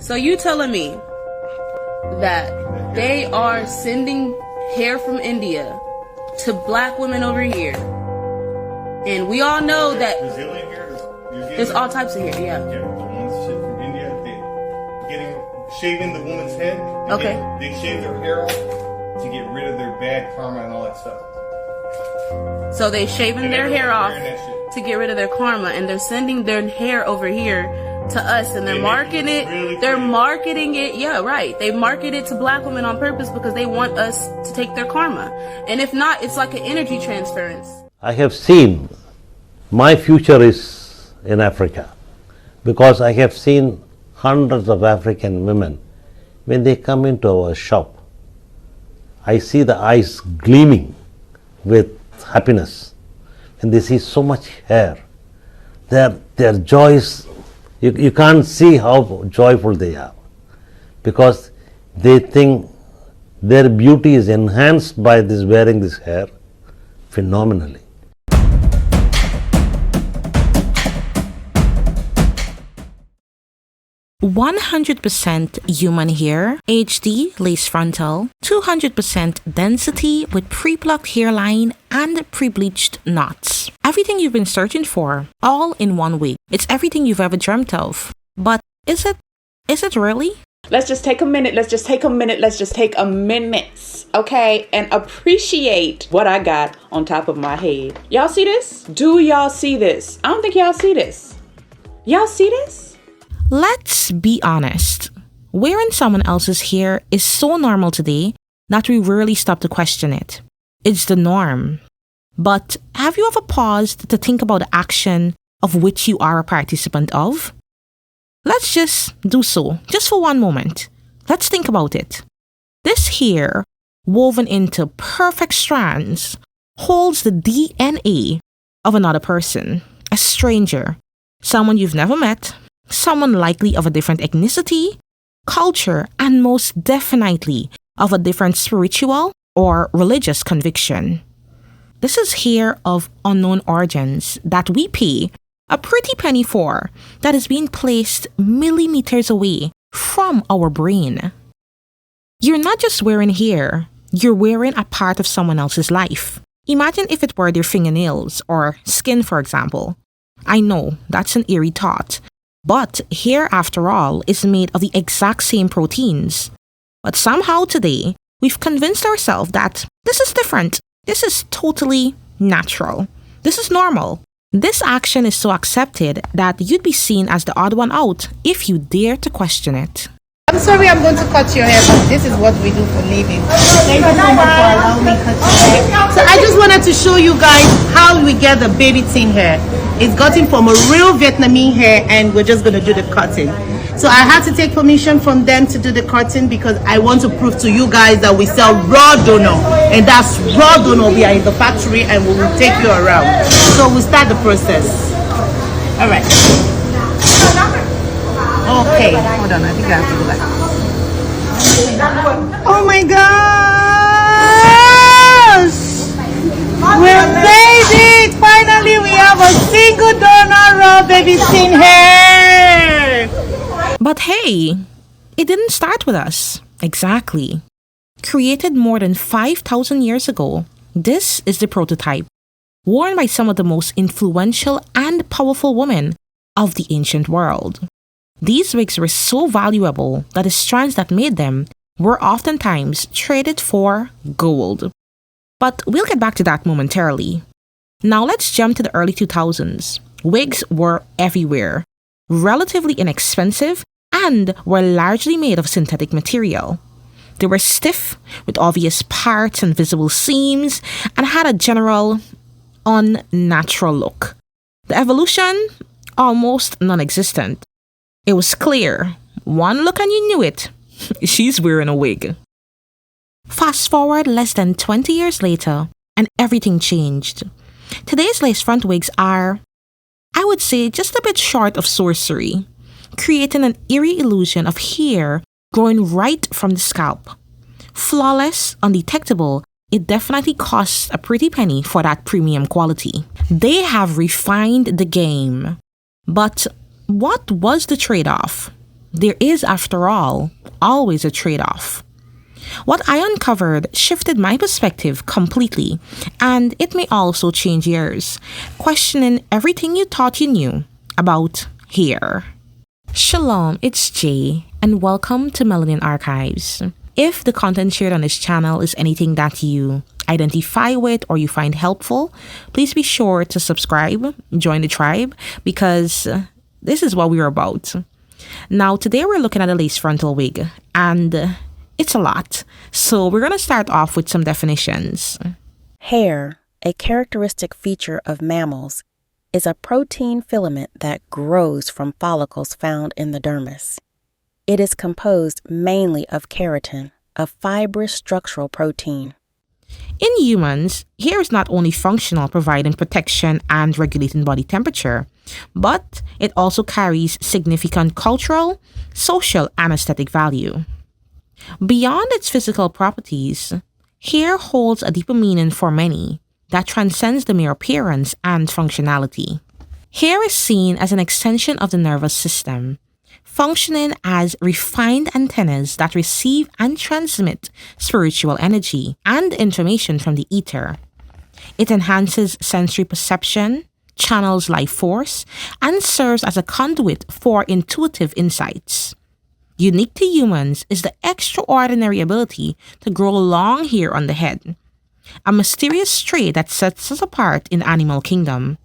So you telling me that they are sending hair from India to black women over here, and we all know that Brazilian hair, there's all types of hair, yeah, the ones shit from India, shaving the woman's head. They shave their hair off to get rid of their bad karma and all that stuff. So they shaving their hair off to get rid of their karma, and they're sending their hair over here to us, and they're marketing it. Really they're marketing it. Yeah, right. They market it to black women on purpose because they want us to take their karma. And if not, it's like an energy transference. I have seen my future is in Africa because I have seen hundreds of African women. When they come into our shop, I see the eyes gleaming with happiness. And they see so much hair. Their joys, you can't see how joyful they are because they think their beauty is enhanced by this wearing this hair phenomenally. 100% human hair, HD lace frontal, 200% density with pre-plucked hairline and pre-bleached knots. Everything you've been searching for, all in one wig. It's everything you've ever dreamt of. But is it really? Let's just take a minute. Let's just take a minute, okay? And appreciate what I got on top of my head. Y'all see this? Do y'all see this? I don't think y'all see this. Y'all see this? Let's be honest. Wearing someone else's hair is so normal today that we rarely stop to question it. It's the norm. But have you ever paused to think about the action of which you are a participant of? Let's just do so, just for one moment. Let's think about it. This hair, woven into perfect strands, holds the DNA of another person, a stranger, someone you've never met, someone likely of a different ethnicity, culture, and most definitely of a different spiritual or religious conviction. This is hair of unknown origins that we pay a pretty penny for, that is being placed millimeters away from our brain. You're not just wearing hair, you're wearing a part of someone else's life. Imagine if it were their fingernails or skin, for example. I know, that's an eerie thought. But hair, after all, is made of the exact same proteins. But somehow today, we've convinced ourselves that this is different. This is totally natural. This is normal. This action is so accepted that you'd be seen as the odd one out if you dare to question it. I'm sorry, I'm going to cut your hair, but this is what we do for living. Thank you so much for allowing me to cut your hair. So I just wanted to show you guys how we get the baby tin hair. It's gotten from a real Vietnamese hair, and we're just going to do the cutting. So I had to take permission from them to do the cutting because I want to prove to you guys that we sell raw donor, and that's raw donor. We are in the factory and we will take you around. So we'll start the process. All right. Okay, hold on, I think I have to go back. Oh my gosh! We're made it! Finally, we have a single donor raw baby tin hair! But hey, it didn't start with us. Exactly. Created more than 5,000 years ago, this is the prototype, worn by some of the most influential and powerful women of the ancient world. These wigs were so valuable that the strands that made them were oftentimes traded for gold. But we'll get back to that momentarily. Now let's jump to the early 2000s. Wigs were everywhere, relatively inexpensive, and were largely made of synthetic material. They were stiff, with obvious parts and visible seams, and had a general unnatural look. The evolution? Almost non-existent. It was clear. One look and you knew it. She's wearing a wig. Fast forward less than 20 years later, and everything changed. Today's lace front wigs are, I would say, just a bit short of sorcery, creating an eerie illusion of hair growing right from the scalp. Flawless, undetectable, it definitely costs a pretty penny for that premium quality. They have refined the game. But what was the trade-off? There is, after all, always a trade-off. What I uncovered shifted my perspective completely, and it may also change yours, questioning everything you thought you knew about hair. Shalom, it's Jay, and welcome to Melanin Archives. If the content shared on this channel is anything that you identify with or you find helpful, please be sure to subscribe, join the tribe, because this is what we're about. Now, today we're looking at a lace frontal wig, and it's a lot. So we're going to start off with some definitions. Hair, a characteristic feature of mammals, is a protein filament that grows from follicles found in the dermis. It is composed mainly of keratin, a fibrous structural protein. In humans, hair is not only functional, providing protection and regulating body temperature, but it also carries significant cultural, social, and aesthetic value. Beyond its physical properties, hair holds a deeper meaning for many that transcends the mere appearance and functionality. Hair is seen as an extension of the nervous system, functioning as refined antennas that receive and transmit spiritual energy and information from the ether. It enhances sensory perception, channels life force, and serves as a conduit for intuitive insights. Unique to humans is the extraordinary ability to grow long hair on the head, a mysterious trait that sets us apart in the animal kingdom.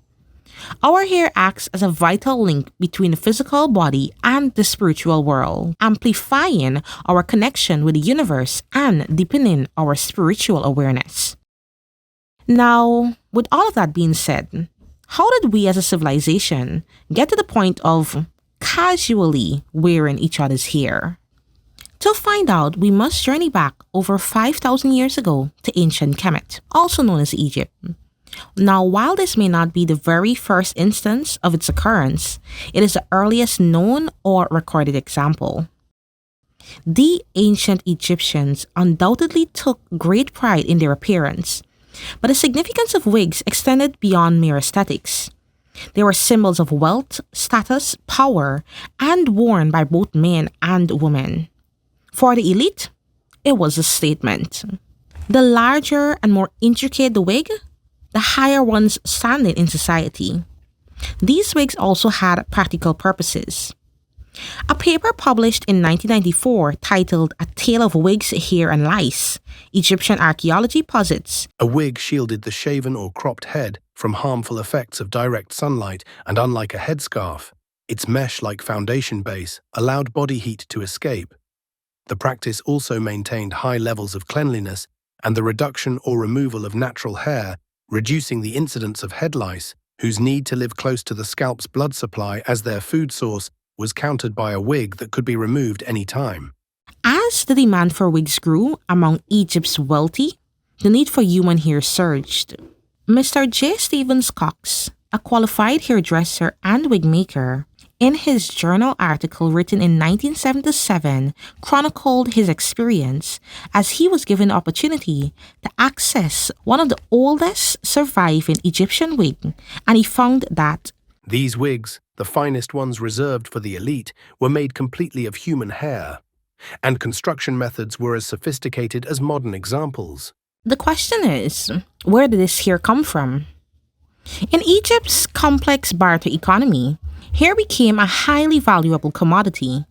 Our hair acts as a vital link between the physical body and the spiritual world, amplifying our connection with the universe and deepening our spiritual awareness. Now, with all of that being said, how did we as a civilization get to the point of casually wearing each other's hair? To find out, we must journey back over 5,000 years ago to ancient Kemet, also known as Egypt. Now, while this may not be the very first instance of its occurrence, it is the earliest known or recorded example. The ancient Egyptians undoubtedly took great pride in their appearance, but the significance of wigs extended beyond mere aesthetics. They were symbols of wealth, status, power, and worn by both men and women. For the elite, it was a statement. The larger and more intricate the wig, the higher one's standing in society. These wigs also had practical purposes. A paper published in 1994 titled A Tale of Wigs, Hair and Lice, Egyptian Archaeology posits, a wig shielded the shaven or cropped head from harmful effects of direct sunlight, and unlike a headscarf, its mesh-like foundation base allowed body heat to escape. The practice also maintained high levels of cleanliness and the reduction or removal of natural hair, reducing the incidence of head lice, whose need to live close to the scalp's blood supply as their food source was countered by a wig that could be removed any time. As the demand for wigs grew among Egypt's wealthy, the need for human hair surged. Mr. J. Stevens Cox, a qualified hairdresser and wig maker, in his journal article written in 1977, chronicled his experience as he was given the opportunity to access one of the oldest surviving Egyptian wigs, and he found that these wigs, the finest ones reserved for the elite, were made completely of human hair, and construction methods were as sophisticated as modern examples. The question is, where did this hair come from? In Egypt's complex barter economy, hair became a highly valuable commodity.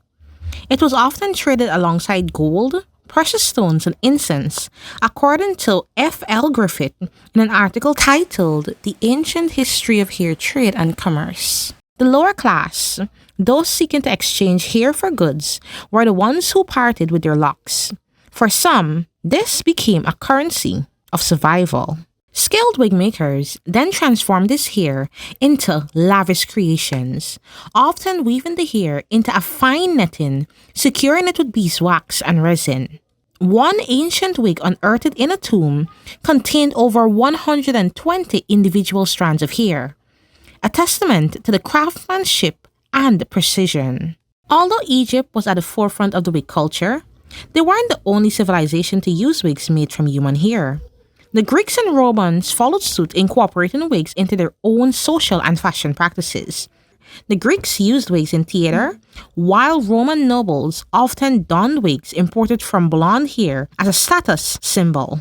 It was often traded alongside gold, precious stones, and incense, according to F.L. Griffith in an article titled The Ancient History of Hair Trade and Commerce. The lower class, those seeking to exchange hair for goods, were the ones who parted with their locks. For some, this became a currency of survival. Skilled wig makers then transformed this hair into lavish creations, often weaving the hair into a fine netting, securing it with beeswax and resin. One ancient wig unearthed in a tomb contained over 120 individual strands of hair, a testament to the craftsmanship and precision. Although Egypt was at the forefront of the wig culture, they weren't the only civilization to use wigs made from human hair. The Greeks and Romans followed suit, incorporating wigs into their own social and fashion practices. The Greeks used wigs in theater, while Roman nobles often donned wigs imported from blonde hair as a status symbol.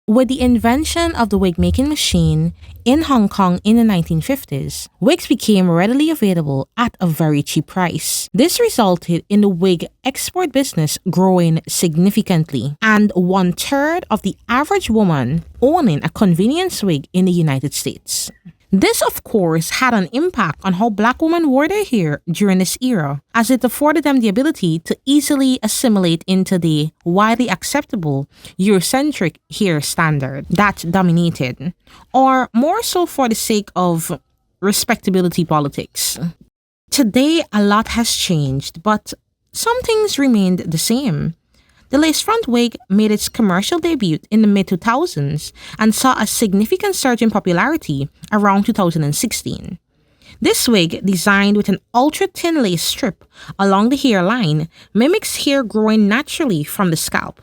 With the invention of the wig-making machine in Hong Kong in the 1950s, wigs became readily available at a very cheap price. This resulted in the wig export business growing significantly, and 1/3 of the average woman owning a convenience wig in the United States. This, of course, had an impact on how black women wore their hair during this era, as it afforded them the ability to easily assimilate into the widely acceptable Eurocentric hair standard that dominated, or more so for the sake of respectability politics. Today, a lot has changed, but some things remained the same. The lace front wig made its commercial debut in the mid-2000s and saw a significant surge in popularity around 2016. This wig, designed with an ultra-thin lace strip along the hairline, mimics hair growing naturally from the scalp.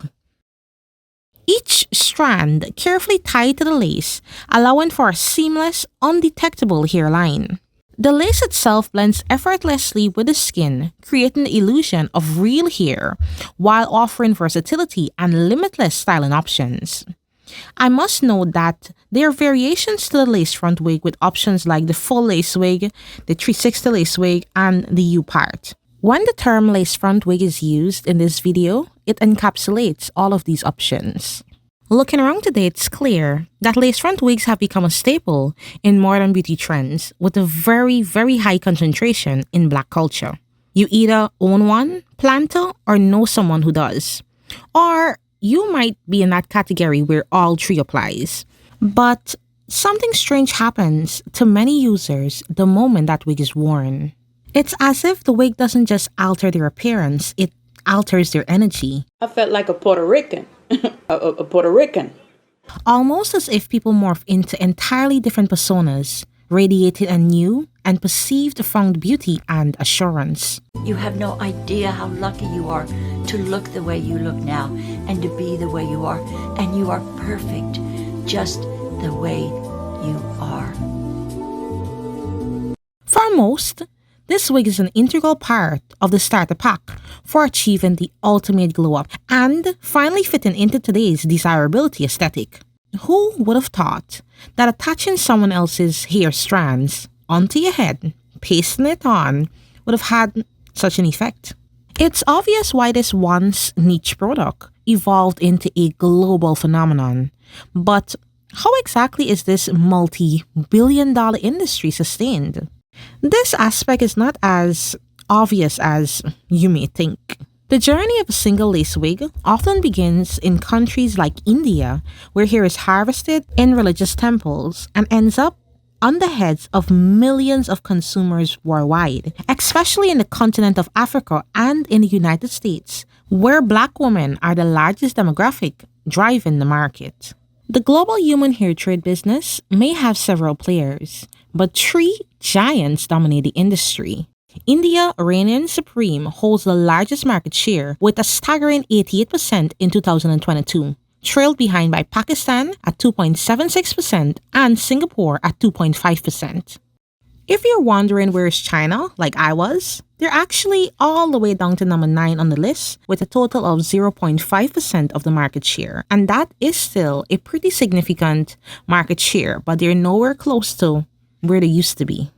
Each strand carefully tied to the lace, allowing for a seamless, undetectable hairline. The lace itself blends effortlessly with the skin, creating the illusion of real hair while offering versatility and limitless styling options. I must note that there are variations to the lace front wig with options like the full lace wig, the 360 lace wig, and the U-part. When the term lace front wig is used in this video, it encapsulates all of these options. Looking around today, it's clear that lace front wigs have become a staple in modern beauty trends with a very, very high concentration in black culture. You either own one, plan to, or know someone who does. Or you might be in that category where all three applies. But something strange happens to many users the moment that wig is worn. It's as if the wig doesn't just alter their appearance, it alters their energy. I felt like a Puerto Rican. a Puerto Rican. Almost as if people morph into entirely different personas, radiating a new and perceived found beauty and assurance. You have no idea how lucky you are to look the way you look now and to be the way you are. And you are perfect, just the way you are. For most, this wig is an integral part of the starter pack for achieving the ultimate glow up and finally fitting into today's desirability aesthetic. Who would have thought that attaching someone else's hair strands onto your head, pasting it on, would have had such an effect? It's obvious why this once niche product evolved into a global phenomenon. But how exactly is this multi-billion-dollar industry sustained? This aspect is not as obvious as you may think. The journey of a single lace wig often begins in countries like India, where hair is harvested in religious temples and ends up on the heads of millions of consumers worldwide, especially in the continent of Africa and in the United States, where black women are the largest demographic driving the market. The global human hair trade business may have several players, but three giants dominate the industry. India, reigning supreme, holds the largest market share with a staggering 88% in 2022, trailed behind by Pakistan at 2.76% and Singapore at 2.5%. If you're wondering where is China, like I was, they're actually all the way down to number 9 on the list with a total of 0.5% of the market share. And that is still a pretty significant market share, but they're nowhere close to where they used to be.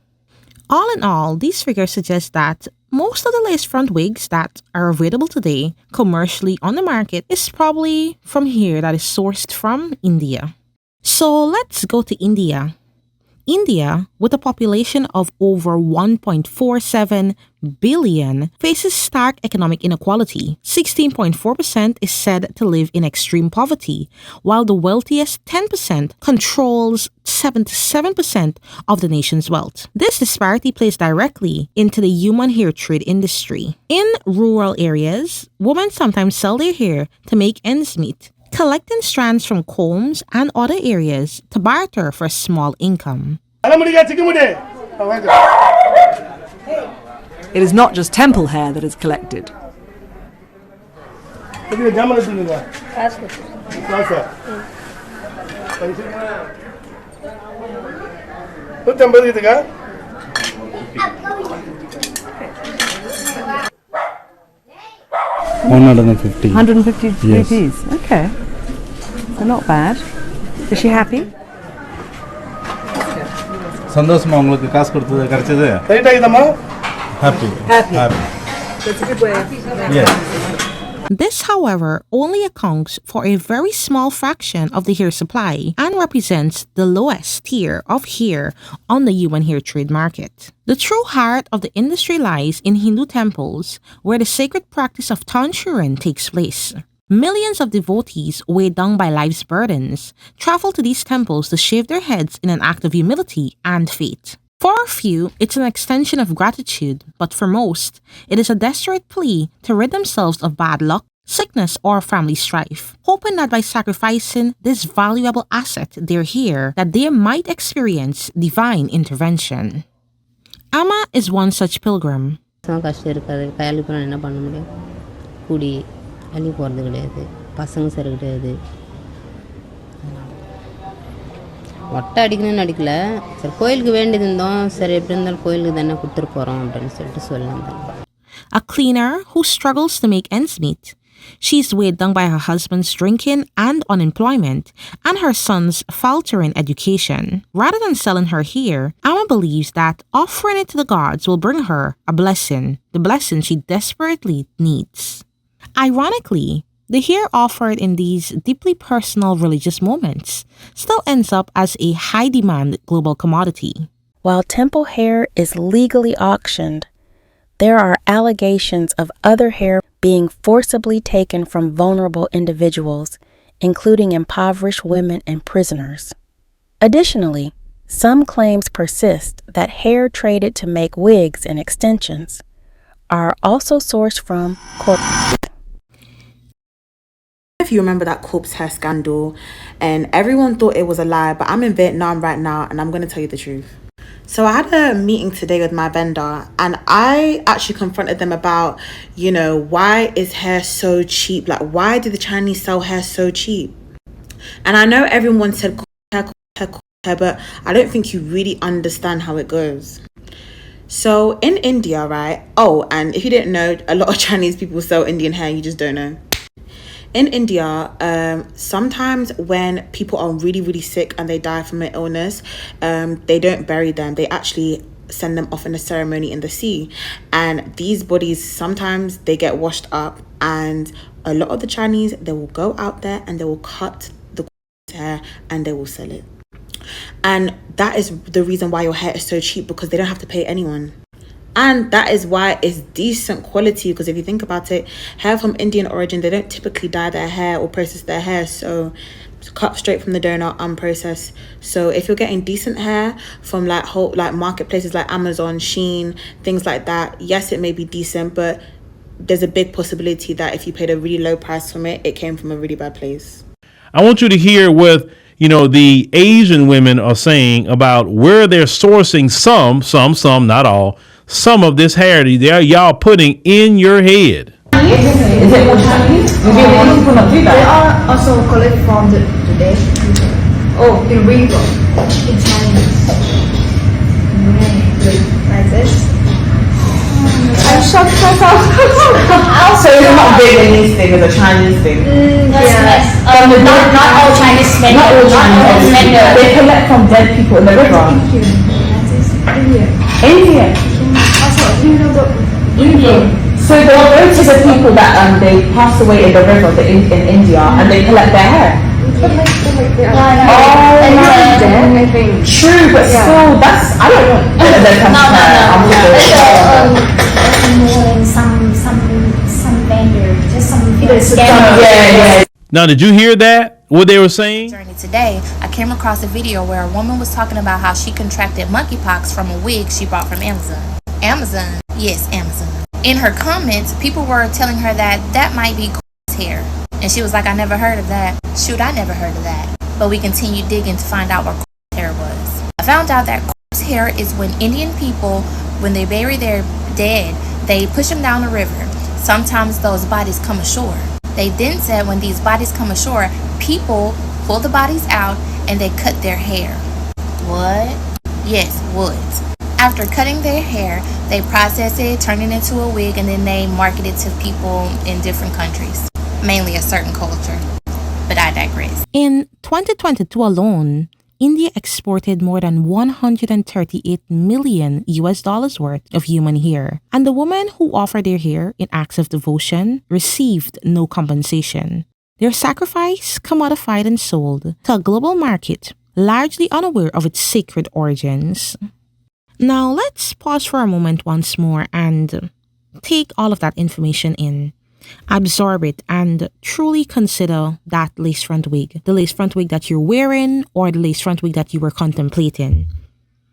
All in all, these figures suggest that most of the lace front wigs that are available today commercially on the market is probably from hair that is sourced from India. So let's go to India. India, with a population of over 1.47 billion, faces stark economic inequality. 16.4% is said to live in extreme poverty, while the wealthiest 10% controls 77% of the nation's wealth. This disparity plays directly into the human hair trade industry. In rural areas, women sometimes sell their hair to make ends meet, collecting strands from combs and other areas to barter for a small income. It is not just temple hair that is collected. 150. 150 Yes. rupees. Okay. So not bad. Is she happy? சந்தோஷமா உங்களுக்கு காசு கொடுத்தது கிடைச்சது happy. That's a good way. Yes. This, however, only accounts for a very small fraction of the hair supply and represents the lowest tier of hair on the human hair trade market. The true heart of the industry lies in Hindu temples, where the sacred practice of Tanchurin takes place. Millions of devotees, weighed down by life's burdens, travel to these temples to shave their heads in an act of humility and faith. For a few, it's an extension of gratitude, but for most, it is a desperate plea to rid themselves of bad luck, sickness, or family strife, hoping that by sacrificing this valuable asset, their hair, that they might experience divine intervention. Amma is one such pilgrim. கஷ்டம் இருக்காது கையாளி போனால் என்ன பண்ண முடியும் கூடி அள்ளி போகிறது கிடையாது பசங்க சரி கிடையாது ஒட்டை அடிக்கணும்னு அடிக்கல சரி கோயிலுக்கு வேண்டியது இருந்தோம் சரி எப்படி இருந்தாலும் கோயிலுக்கு தானே கொடுத்துட்டு போகிறோம் அப்படின்னு சொல்லிட்டு சொல்லியிருந்தேன். A cleaner who struggles to make ends meet. She's weighed down by her husband's drinking and unemployment and her son's faltering education. Rather than selling her hair, Amma believes that offering it to the gods will bring her a blessing, the blessing she desperately needs. Ironically, the hair offered in these deeply personal religious moments still ends up as a high-demand global commodity. While temple hair is legally auctioned, there are allegations of other hair being forcibly taken from vulnerable individuals, including impoverished women and prisoners. Additionally, some claims persist that hair traded to make wigs and extensions are also sourced from corp. If you remember that corpse hair scandal, and everyone thought it was a lie, but I'm in Vietnam right now and I'm going to tell you the truth. So I had a meeting today with my vendor and I actually confronted them about, you know, why is hair so cheap? Like, why do the Chinese sell hair so cheap? And I know everyone said hair, but I don't think you really understand how it goes. So in India, right? Oh, and if you didn't know, a lot of Chinese people sell Indian hair, you just don't know. In India, sometimes when people are really, really sick and they die from an illness, they don't bury them. They actually send them off in a ceremony in the sea. And these bodies, sometimes they get washed up. And a lot of the Chinese, they will go out there and they will cut the hair and they will sell it. And that is the reason why your hair is so cheap, because they don't have to pay anyone. And that is why it's decent quality, because if you think about it, hair from Indian origin, they don't typically dye their hair or process their hair, so it's cut straight from the donor, unprocessed. So if you're getting decent hair from like marketplaces like Amazon, Shein, things like that, yes, it may be decent, but there's a big possibility that if you paid a really low price from it, it came from a really bad place. I want you to hear what the Asian women are saying about where they're sourcing some, not all, some of this hair that y'all putting in your head. Is it more Chinese? They are also collected from the day. Oh, in Ringo. In Chinese. Like this. I'm shocked myself. So it's not Vietnamese thing, it's a Chinese thing. Yes. Not all Chinese men. Not all Chinese men. They collect from dead people in the river. India. Also, you know the Indian. So they will go to the people that they passed away in the river in India and they collect their hair. True, but still, that's I don't know. Some vendor, just some Yeah. Now, did you hear that? What they were saying? Today, I came across a video where a woman was talking about how she contracted monkeypox from a wig she bought from Amazon. Yes, Amazon. In her comments, people were telling her that might be hair. And she was like, I never heard of that. Shoot, I never heard of that. But we continued digging to find out what hair was. I found out that hair is when Indian people, when they bury their dead, they push them down the river. Sometimes those bodies come ashore. They then said when these bodies come ashore, people pull the bodies out and they cut their hair. What? Yes, would. After cutting their hair, They process it, turn it into a wig, and then they market it to people in different countries, mainly a certain culture. But I digress. In 2022 alone, India exported more than 138 million US dollars worth of human hair, and the women who offered their hair in acts of devotion received no compensation. Their sacrifice commodified and sold to a global market, largely unaware of its sacred origins. Now let's pause for a moment once more and take all of that information in. Absorb it and truly consider that lace front wig, the lace front wig that you're wearing or the lace front wig that you were contemplating.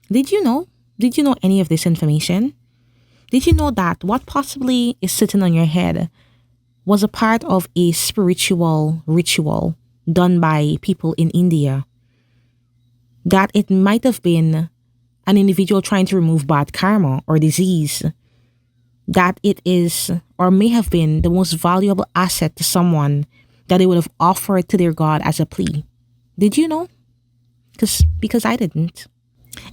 Did you know? Did you know any of this information? Did you know that what possibly is sitting on your head was a part of a spiritual ritual done by people in India? That it might have been an individual trying to remove bad karma or disease, that it is or may have been the most valuable asset to someone that they would have offered to their God as a plea. Did you know? Because I didn't.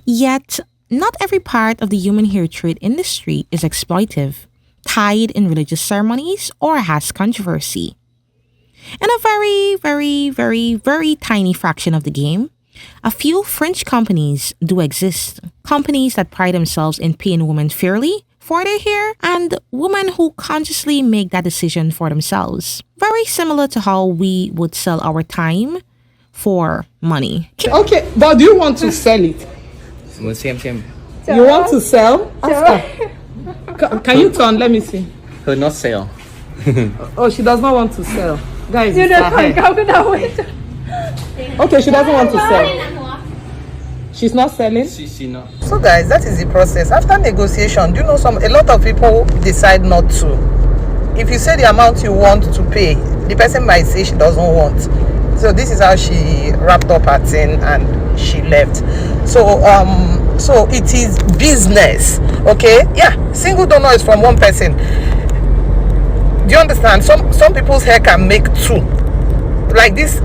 Yet, not every part of the human hair trade industry is exploitive, tied in religious ceremonies, or has controversy. In a very, very, very, very tiny fraction of the game, a few French companies do exist. Companies that pride themselves in paying women fairly for their hair, and women who consciously make that decision for themselves. Very similar to how we would sell our time for money. Okay, but do you want to sell it? Same. You want to sell? Can you turn? Let me see. Her not sell. Oh, she does not want to sell. Guys, You it's know, her hair. Okay, she doesn't want to sell. She's not selling? She not. So guys, that is the process. After negotiation, do you know a lot of people decide not to. If you say the amount you want to pay, the person might say she doesn't want. So this is how she wrapped up her thing and she left. So so it is business. Okay? Yeah, single donor is from one person. Do you understand? Some people's hair can make two. Like this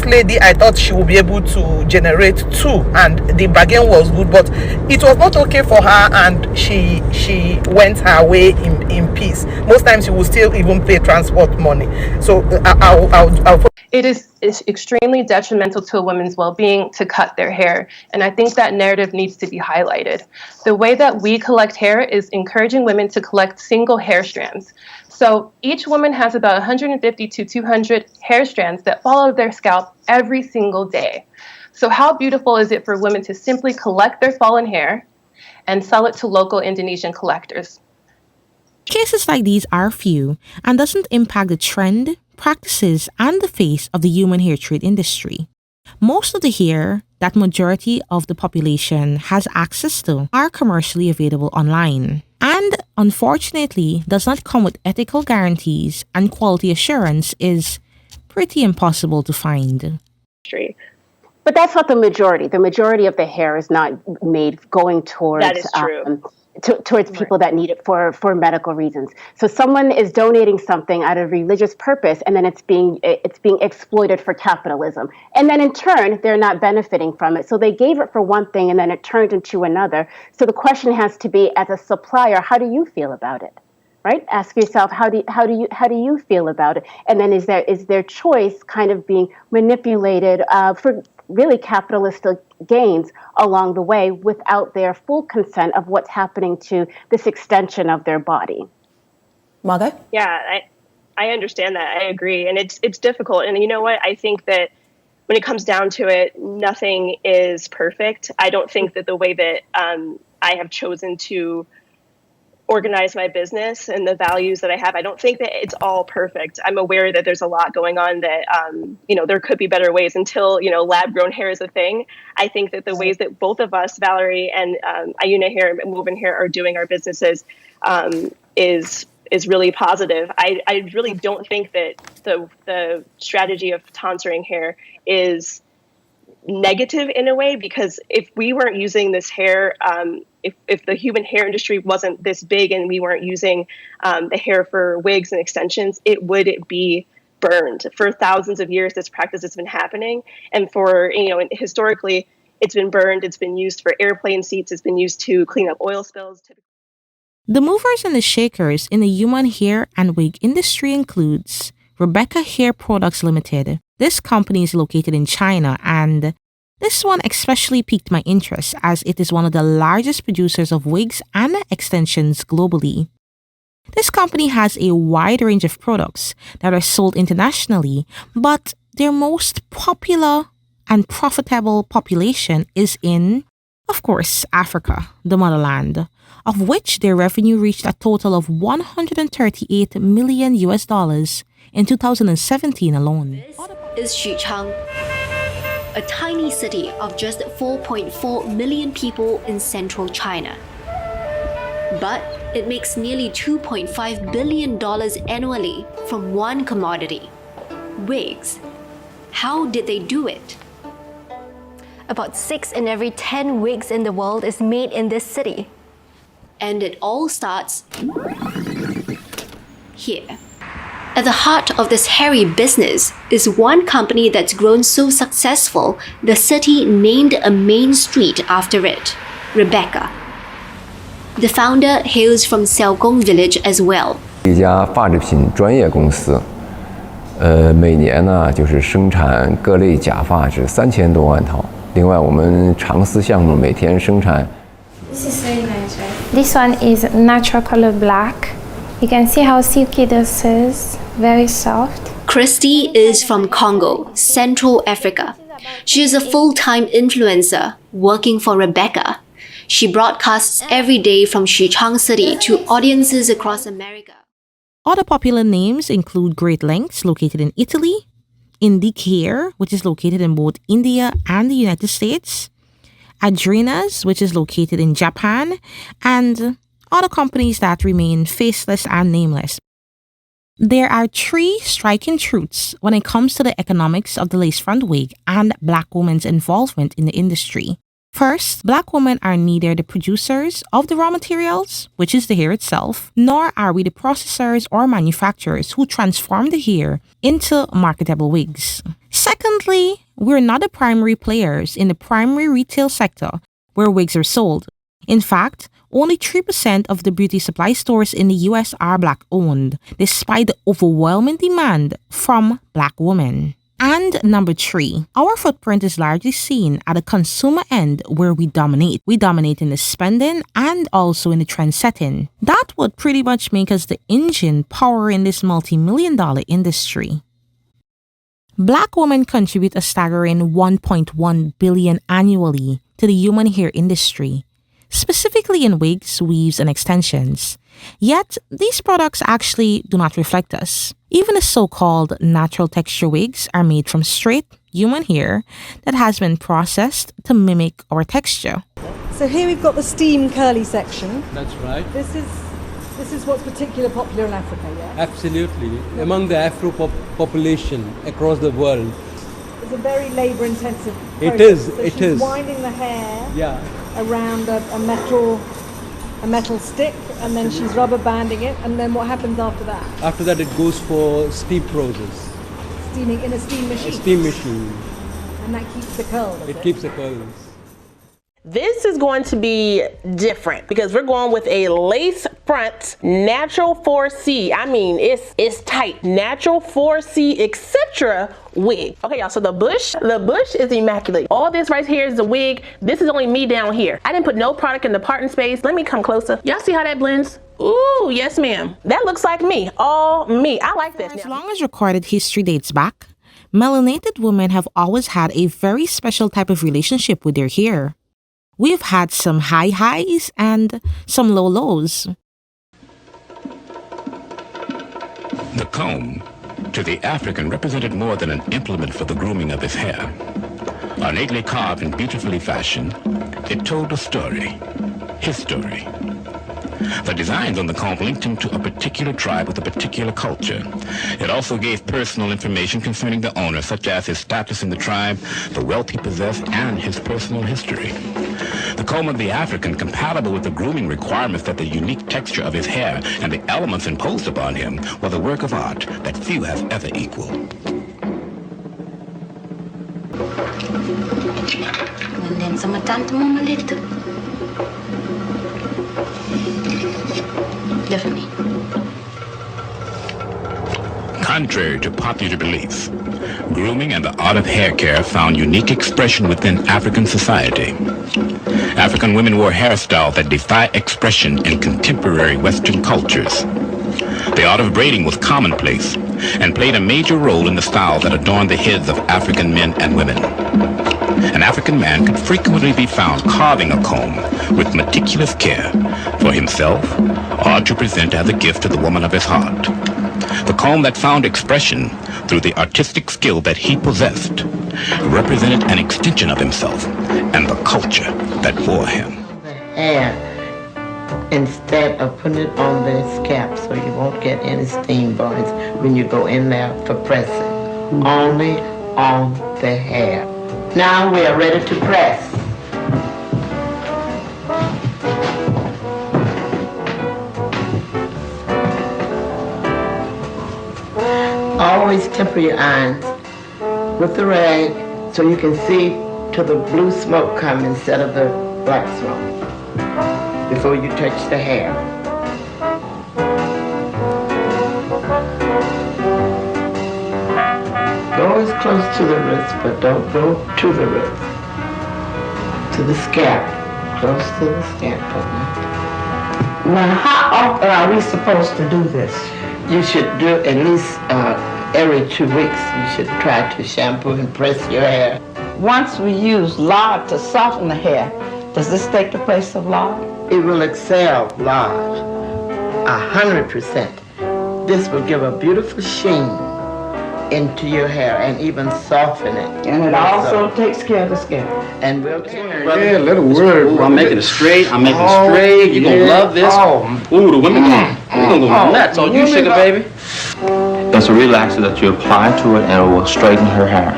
lady, I thought she would be able to generate two, and the bargain was good, but it was not okay for her, and she went her way in peace. Most times she will still even pay transport money. So I'll it is extremely detrimental to a woman's well-being to cut their hair, and I think that narrative needs to be highlighted. The way that we collect hair is encouraging women to collect single hair strands. So each woman has about 150 to 200 hair strands that follow their scalp every single day. So how beautiful is it for women to simply collect their fallen hair and sell it to local Indonesian collectors? Cases like these are few and doesn't impact the trend, practices, and the face of the human hair trade industry. Most of the hair that majority of the population has access to are commercially available online, and unfortunately does not come with ethical guarantees, and quality assurance is pretty impossible to find. But that's not the majority. The majority of the hair is not made going towards That is true. Towards people that need it for medical reasons. So someone is donating something out of religious purpose, and then it's being exploited for capitalism. And then in turn, they're not benefiting from it. So they gave it for one thing, and then it turned into another. So the question has to be, as a supplier, how do you feel about it? Right? Ask yourself, how do you feel about it? And then is their choice kind of being manipulated for really capitalistic gains along the way without their full consent of what's happening to this extension of their body? Mother? Yeah, I understand that. I agree. And it's difficult. And you know what? I think that when it comes down to it, nothing is perfect. I don't think that the way that I have chosen to organize my business and the values that I have, I don't think that it's all perfect. I'm aware that there's a lot going on that, there could be better ways until, lab grown hair is a thing. I think that the ways that both of us, Valerie and Ayuna here and Woven here, are doing our businesses is really positive. I really don't think that the strategy of tonsuring hair is negative in a way, because if we weren't using this hair, if the human hair industry wasn't this big and we weren't using the hair for wigs and extensions, it would be burned. For thousands of years, this practice has been happening. And historically, it's been burned. It's been used for airplane seats. It's been used to clean up oil spills. The movers and the shakers in the human hair and wig industry includes Rebecca Hair Products Limited. This company is located in China, and this one especially piqued my interest as it is one of the largest producers of wigs and extensions globally. This company has a wide range of products that are sold internationally, but their most popular and profitable population is in, of course, Africa, the motherland, of which their revenue reached a total of $138 million in 2017 alone. Is Xuchang, a tiny city of just 4.4 million people in central China. But it makes nearly $2.5 billion annually from one commodity, wigs. How did they do it? About 6 in every 10 wigs in the world is made in this city. And it all starts here. At the heart of this hairy business is one company that's grown so successful, the city named a main street after it, Rebecca. The founder hails from Xiaogong village as well. 一家发制品专业公司，每年呢就是生产各类假发是3000多万套。另外，我们长丝项目每天生产。This is very nice, right? This one is natural color black. You can see how silky this is, very soft. Christy is from Congo, Central Africa. She is a full-time influencer working for Rebecca. She broadcasts every day from Xuchang City to audiences across America. Other popular names include Great Lengths, located in Italy, Indic Hair, which is located in both India and the United States, Adrena's, which is located in Japan, and other companies that remain faceless and nameless. There are 3 striking truths when it comes to the economics of the lace front wig and black women's involvement in the industry. First, black women are neither the producers of the raw materials, which is the hair itself, nor are we the processors or manufacturers who transform the hair into marketable wigs. Secondly, we're not the primary players in the primary retail sector where wigs are sold. In fact, only 3% of the beauty supply stores in the US are black owned, despite the overwhelming demand from black women. And number 3, our footprint is largely seen at the consumer end where we dominate. We dominate in the spending and also in the trend setting. That would pretty much make us the engine powering this multi-million-dollar industry. Black women contribute a staggering $1.1 billion annually to the human hair industry, specifically in wigs, weaves, and extensions. Yet, these products actually do not reflect us. Even the so-called natural texture wigs are made from straight human hair that has been processed to mimic our texture. So here we've got the steam curly section. That's right. This is what's particularly popular in Africa, yeah? Absolutely. Among the Afro population across the world. It's a very labour-intensive process. It is. So it she's is. winding the hair around a metal stick, and then she's rubber banding it, and then what happens after that? After that, it goes for steam process. Steaming in a steam machine. A steam machine. And that keeps the curls. It keeps the curls. This is going to be different because we're going with a lace front natural 4C. I mean, it's tight. Natural 4C, etc. wig. Okay, y'all, so the bush is immaculate. All this right here is the wig. This is only me down here. I didn't put no product in the parting space. Let me come closer. Y'all see how that blends? Ooh, yes ma'am. That looks like me, all me. I like this. As long as recorded history dates back, melanated women have always had a very special type of relationship with their hair. We've had some high highs and some low lows. The comb, to the African, represented more than an implement for the grooming of his hair. Ornately carved and beautifully fashioned, it told a story, his story. The designs on the comb linked him to a particular tribe with a particular culture. It also gave personal information concerning the owner, such as his status in the tribe, the wealth he possessed, and his personal history. The comb of the African, compatible with the grooming requirements that the unique texture of his hair and the elements imposed upon him, were the work of art that few have ever equaled. Contrary to popular belief, grooming and the art of hair care found unique expression within African society. African women wore hairstyles that defy expression in contemporary Western cultures. The art of braiding was commonplace and played a major role in the styles that adorned the heads of African men and women. An African man could frequently be found carving a comb with meticulous care for himself or to present as a gift to the woman of his heart. The comb that found expression through the artistic skill that he possessed represented an extension of himself and the culture that bore him. Hair instead of putting it on the scalp so you won't get any steam burns when you go in there for pressing. Only on the hair. Now we are ready to press. Always temper your irons with the rag so you can see till the blue smoke come instead of the black smoke before you touch the hair. Go as close to the wrist, but don't go to the wrist. To the scalp, close to the scalp. Now, how often are we supposed to do this? You should do at least every 2 weeks. You should try to shampoo and press your hair. Once we use lard to soften the hair, does this take the place of lard? It will excel lard, 100%. This will give a beautiful sheen into your hair and even soften it. And it also takes care of the skin. And we'll Yeah, let it work. I'm making it straight. I'm making it straight. You're gonna love this. Ooh, the women we're gonna go nuts. Oh, you sugar baby. That's a relaxer that you apply to it and it will straighten her hair.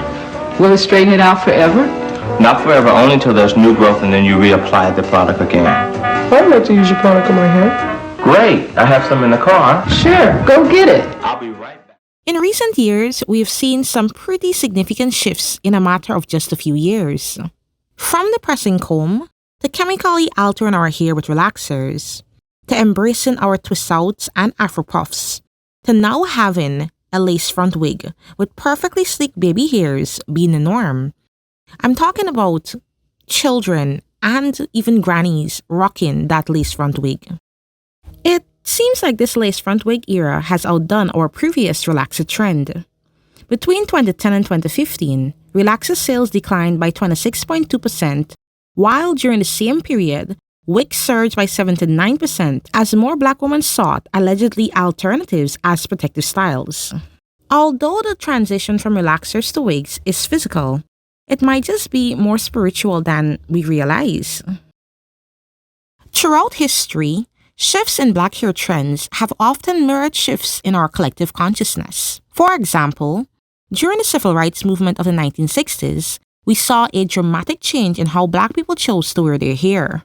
Will it straighten it out forever? Not forever, only until there's new growth and then you reapply the product again. I'd like to use your product on my hair. Great. I have some in the car. Sure, go get it. I'll be right back. In recent years, we have seen some pretty significant shifts in a matter of just a few years. From the pressing comb, to chemically altering our hair with relaxers, to embracing our twist-outs and afro puffs, to now having a lace front wig with perfectly sleek baby hairs being the norm. I'm talking about children and even grannies rocking that lace front wig. It seems like this lace front wig era has outdone our previous relaxer trend. Between 2010 and 2015, relaxer sales declined by 26.2%, while during the same period, wigs surged by 79% as more black women sought allegedly alternatives as protective styles. Although the transition from relaxers to wigs is physical, it might just be more spiritual than we realize. Throughout history, shifts in black hair trends have often mirrored shifts in our collective consciousness. For example, during the civil rights movement of the 1960s, we saw a dramatic change in how black people chose to wear their hair.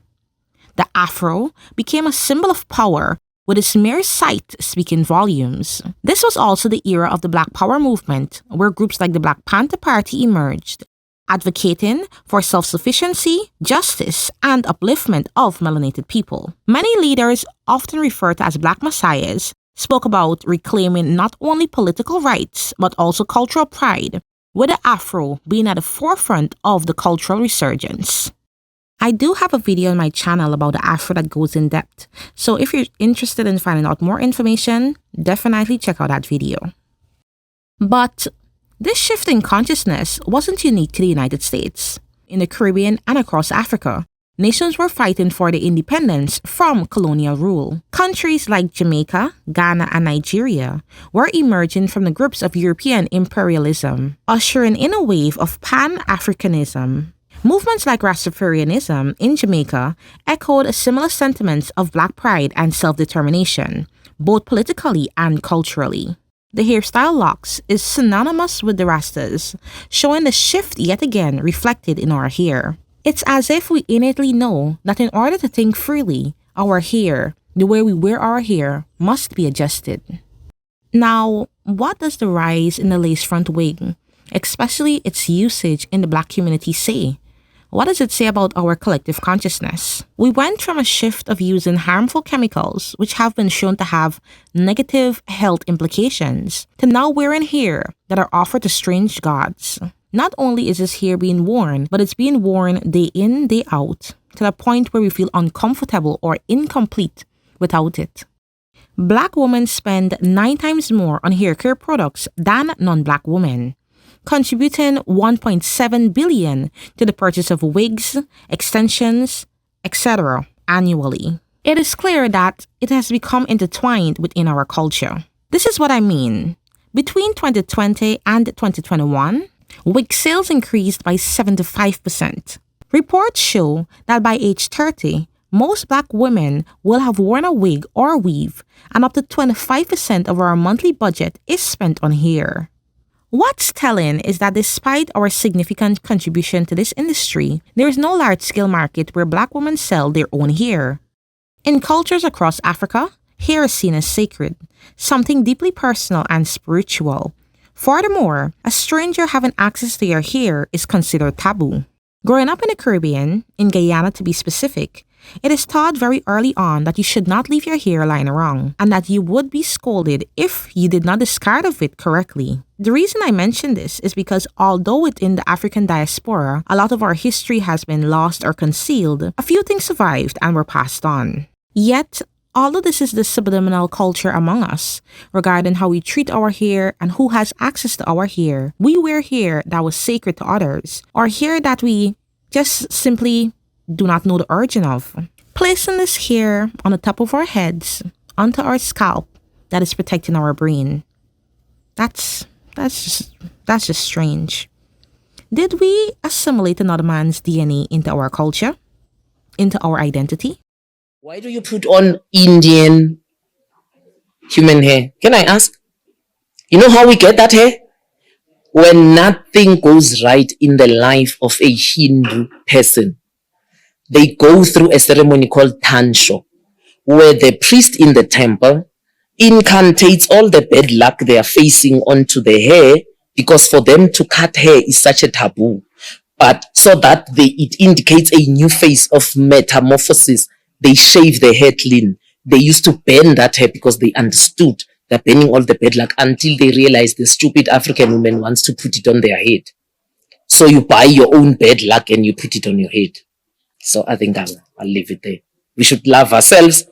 The afro became a symbol of power, with its mere sight speaking volumes. This was also the era of the Black Power movement, where groups like the Black Panther Party emerged, advocating for self-sufficiency, justice, and upliftment of melanated people. Many leaders, often referred to as Black Messiahs, spoke about reclaiming not only political rights, but also cultural pride, with the afro being at the forefront of the cultural resurgence. I do have a video on my channel about the afro that goes in depth, so if you're interested in finding out more information, definitely check out that video. But this shift in consciousness wasn't unique to the United States. In the Caribbean and across Africa, nations were fighting for their independence from colonial rule. Countries like Jamaica, Ghana, and Nigeria were emerging from the grips of European imperialism, ushering in a wave of Pan-Africanism. Movements like Rastafarianism in Jamaica echoed similar sentiments of black pride and self-determination, both politically and culturally. The hairstyle locks is synonymous with the Rastas, showing the shift yet again reflected in our hair. It's as if we innately know that in order to think freely, our hair, the way we wear our hair, must be adjusted. Now, what does the rise in the lace front wig, especially its usage in the black community, say? What does it say about our collective consciousness? We went from a shift of using harmful chemicals, which have been shown to have negative health implications, to now wearing hair that are offered to strange gods. Not only is this hair being worn, but it's being worn day in, day out, to the point where we feel uncomfortable or incomplete without it. Black women spend 9 times more on hair care products than non-black women, contributing $1.7 billion to the purchase of wigs, extensions, etc. annually. It is clear that it has become intertwined within our culture. This is what I mean. Between 2020 and 2021, wig sales increased by 75%. Reports show that by age 30, most black women will have worn a wig or weave, and up to 25% of our monthly budget is spent on hair. What's telling is that despite our significant contribution to this industry, there is no large-scale market where black women sell their own hair. In cultures across Africa, hair is seen as sacred, something deeply personal and spiritual. Furthermore, a stranger having access to your hair is considered taboo. Growing up in the Caribbean, in Guyana to be specific, it is taught very early on that you should not leave your hair lying around and that you would be scolded if you did not discard of it correctly. The reason I mention this is because although within the African diaspora, a lot of our history has been lost or concealed, a few things survived and were passed on. Yet, although this is the subliminal culture among us regarding how we treat our hair and who has access to our hair, we wear hair that was sacred to others, or hair that we just simply do not know the origin of. Placing this hair on the top of our heads, onto our scalp, that is protecting our brain. That's just strange. Did we assimilate another man's DNA into our culture? Into our identity? Why do you put on Indian human hair? Can I ask? You know how we get that hair? When nothing goes right in the life of a Hindu person, they go through a ceremony called Tansho, where the priest in the temple incantates all the bad luck they are facing onto the hair, because for them to cut hair is such a taboo. But so that it indicates a new phase of metamorphosis, they shave their hair clean. They used to burn that hair because they understood they're burning all the bad luck, until they realized the stupid African woman wants to put it on their head. So you buy your own bad luck and you put it on your head. So I think I'll leave it there. We should love ourselves.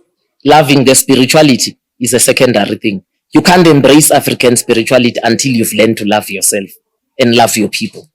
Loving the spirituality is a secondary thing. You can't embrace African spirituality until you've learned to love yourself and love your people.